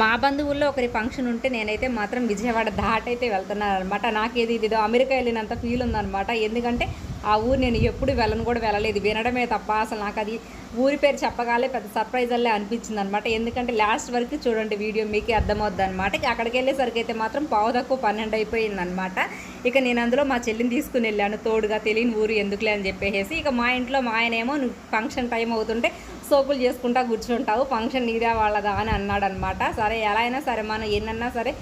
మా బంధువుల్లో ఒకరి ఫంక్షన్ ఉంటే నేనైతే మాత్రం విజయవాడ దాటైతే వెళ్తున్నాను అనమాట. నాకేది ఇదో అమెరికా వెళ్ళినంత ఫీల్ ఉందనమాట. ఎందుకంటే ఆ ఊరు నేను ఎప్పుడు వెళ్ళను కూడా వెళ్ళలేదు, వినడమే తప్ప. అసలు నాకు అది ఊరి పేరు చెప్పగానే పెద్ద సర్ప్రైజ్ అల్లే అనిపించింది అనమాట. ఎందుకంటే లాస్ట్ వరకు చూడండి వీడియో, మీకే అర్థమవుద్ది అనమాట. అక్కడికి వెళ్ళేసరికి అయితే మాత్రం పావుదక్కువ 12 అయిపోయిందనమాట. ఇక నేను అందులో మా చెల్లిని తీసుకుని వెళ్ళాను తోడుగా, తెలియని ఊరు ఎందుకులే అని చెప్పేసి. ఇక మా ఇంట్లో మా ఆయనేమో నువ్వు ఫంక్షన్ టైం అవుతుంటే సోకులు చేసుకుంటా కూర్చుంటావు, ఫంక్షన్ నీదే వాళ్ళదా అని అన్నాడనమాట. సరే ఎలా అయినా సరే మనం ఎన్నన్నా సరే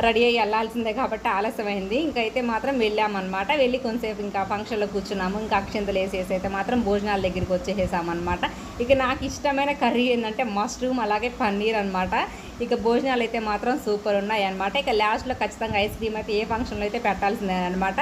రెడీ అయ్యి వెళ్ళాల్సిందే కాబట్టి ఆలస్యమైంది. ఇంకైతే మాత్రం వెళ్ళామన్నమాట. వెళ్ళి కొంతసేపు ఇంకా ఫంక్షన్లో కూర్చున్నాము. ఇంకా అక్షంతలు వేసేసి అయితే మాత్రం భోజనాల దగ్గరికి వచ్చేసామన్నమాట. ఇక నాకు ఇష్టమైన కర్రీ ఏంటంటే మష్రూమ్ అలాగే పన్నీర్ అనమాట. ఇక భోజనాలు అయితే మాత్రం సూపర్ ఉన్నాయి అనమాట. ఇక లాస్ట్లో ఖచ్చితంగా ఐస్ క్రీమ్ అయితే ఏ ఫంక్షన్లో అయితే పెట్టాల్సిందే అనమాట.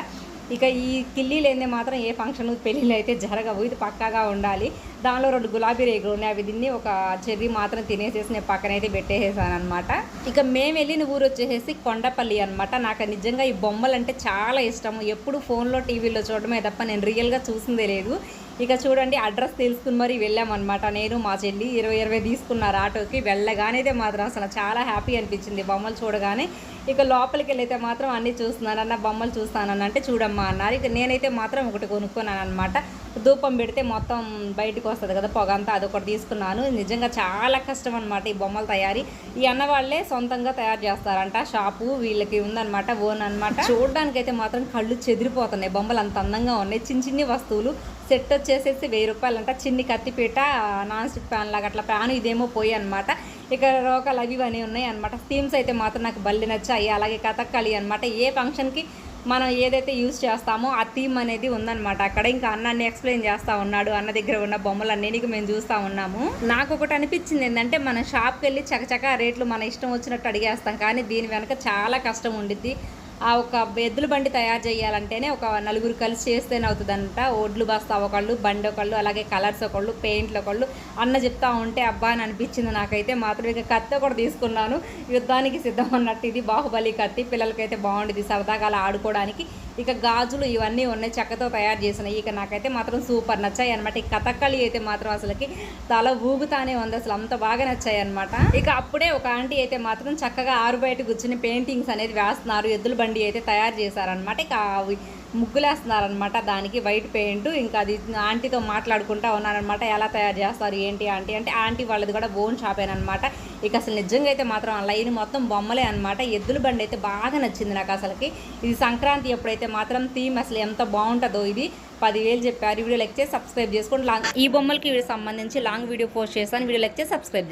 ఇక ఈ కిల్లీలు ఏంది మాత్రం ఏ ఫంక్షన్ పెళ్ళిళ్ళు అయితే జరగవు, ఇది పక్కాగా ఉండాలి. దానిలో 2 గులాబీ రేగులు ఉన్నాయి, అవి తిని ఒక చెర్రీ మాత్రం తినేసేసి నేను పక్కనైతే పెట్టేసేసాను అనమాట. ఇక మేము వెళ్ళిన ఊరు వచ్చేసి కొండపల్లి అనమాట. నాకు నిజంగా ఈ బొమ్మలు అంటే చాలా ఇష్టము. ఎప్పుడు ఫోన్లో టీవీలో చూడడమే తప్ప నేను రియల్గా చూసిందే లేదు. ఇక చూడండి అడ్రస్ తెలుసుకుని మరీ వెళ్ళామన్నమాట. నేను మా చెల్లి 20 తీసుకున్నారు ఆటోకి. వెళ్ళగానైతే మాత్రం అసలు చాలా హ్యాపీ అనిపించింది బొమ్మలు చూడగానే. ఇక లోపలికి వెళ్ళైతే మాత్రం అన్నీ చూస్తున్నాను అన్న, బొమ్మలు చూస్తానని అంటే చూడమ్మా అన్నారు. ఇక నేనైతే మాత్రం ఒకటి కొనుక్కున్నాను అనమాట. ధూపం పెడితే మొత్తం బయటకు వస్తుంది కదా పొగ అంతా, అదొకటి తీసుకున్నాను. నిజంగా చాలా కష్టం అనమాట ఈ బొమ్మల తయారీ. ఈ అన్న వాళ్ళే సొంతంగా తయారు చేస్తారంట, షాపు వీళ్ళకి ఉందన్నమాట, ఓన్ అనమాట. చూడడానికైతే మాత్రం కళ్ళు చెదిరిపోతున్నాయి, బొమ్మలు అంత అందంగా ఉన్నాయి. చిన్ని వస్తువులు సెట్ వచ్చేసేసి 1000 రూపాయలంట. చిన్ని కత్తిపీట, నాన్ స్టిక్ ప్యాన్ లాగా అట్లా ప్యాన్, ఇదేమో పోయి అనమాట. ఇక రోకలు అవి ఇవన్నీ ఉన్నాయి అనమాట. థీమ్స్ అయితే మాత్రం నాకు బల్లి నచ్చాయి. అలాగే కథక్కళి అనమాట. ఏ ఫంక్షన్కి మనం ఏదైతే యూజ్ చేస్తామో ఆ థీమ్ అనేది ఉందన్నమాట అక్కడ. ఇంకా అన్నాన్ని ఎక్స్ప్లెయిన్ చేస్తూ ఉన్నాడు, అన్న దగ్గర ఉన్న బొమ్మలన్నీ మేము చూస్తూ ఉన్నాము. నాకు ఒకటి అనిపించింది ఏంటంటే, మనం షాప్కి వెళ్ళి చకచక రేట్లు మన ఇష్టం వచ్చినట్టు అడిగేస్తాం, కానీ దీని వెనక చాలా కష్టం ఉండిద్ది. ఆ ఒక ఎద్దుల బండి తయారు చేయాలంటేనే ఒక 4 కలిసి చేస్తేనే అవుతుందంట. ఒడ్లు బస్తా ఒకళ్ళు, బండి ఒకళ్ళు, అలాగే కలర్స్ ఒకళ్ళు, పెయింట్లు ఒకళ్ళు. అన్న చెప్తా ఉంటే అబ్బా అని అనిపించింది నాకైతే మాత్రం. ఇక కత్తి కూడా తీసుకున్నాను, యుద్ధానికి సిద్ధం అన్నట్టు. ఇది బాహుబలి కత్తి, పిల్లలకైతే బాగుండేది సరదాగా అలా ఆడుకోవడానికి. ఇక గాజులు ఇవన్నీ ఉన్నాయి, చెక్కతో తయారు చేసినాయి. ఇక నాకైతే మాత్రం సూపర్ నచ్చాయి అనమాట. ఈ కథక్కళి అయితే మాత్రం అసలుకి తల ఊగుతానే ఉంది, అసలు అంత బాగా నచ్చాయి అనమాట. ఇక అప్పుడే ఒక ఆంటీ అయితే మాత్రం చక్కగా ఆరు బయట కూర్చుని పెయింటింగ్స్ అనేది వేస్తున్నారు, ఎద్దుల బండి అయితే తయారు చేశారనమాట. ఇక ముగ్గులేస్తున్నారనమాట, దానికి వైట్ పెయింట్. ఇంకా అది ఆంటీతో మాట్లాడుకుంటూ ఉన్నారనమాట, ఎలా తయారు చేస్తారు ఏంటి ఆంటీ అంటే. ఆంటీ వాళ్ళది కూడా ఓన్ షాపేనమాట. ఇక అసలు నిజంగా అయితే మాత్రం ఆ లైన్ మొత్తం బొమ్మలే అనమాట. ఎద్దుల బండి అయితే బాగా నచ్చింది నాకు అసలుకి. ఇది సంక్రాంతి ఎప్పుడైతే మాత్రం థీమ్ అసలు ఎంత బాగుంటుందో. ఇది 10,000 చెప్పారు. వీడియో లైక్ చేసి సబ్స్క్రైబ్ చేసుకోండి. ఈ బొమ్మలకి వీడియో సంబంధించి లాంగ్ వీడియో పోస్ట్ చేస్తాను, వీడియో లైక్ చేసి సబ్స్క్రైబ్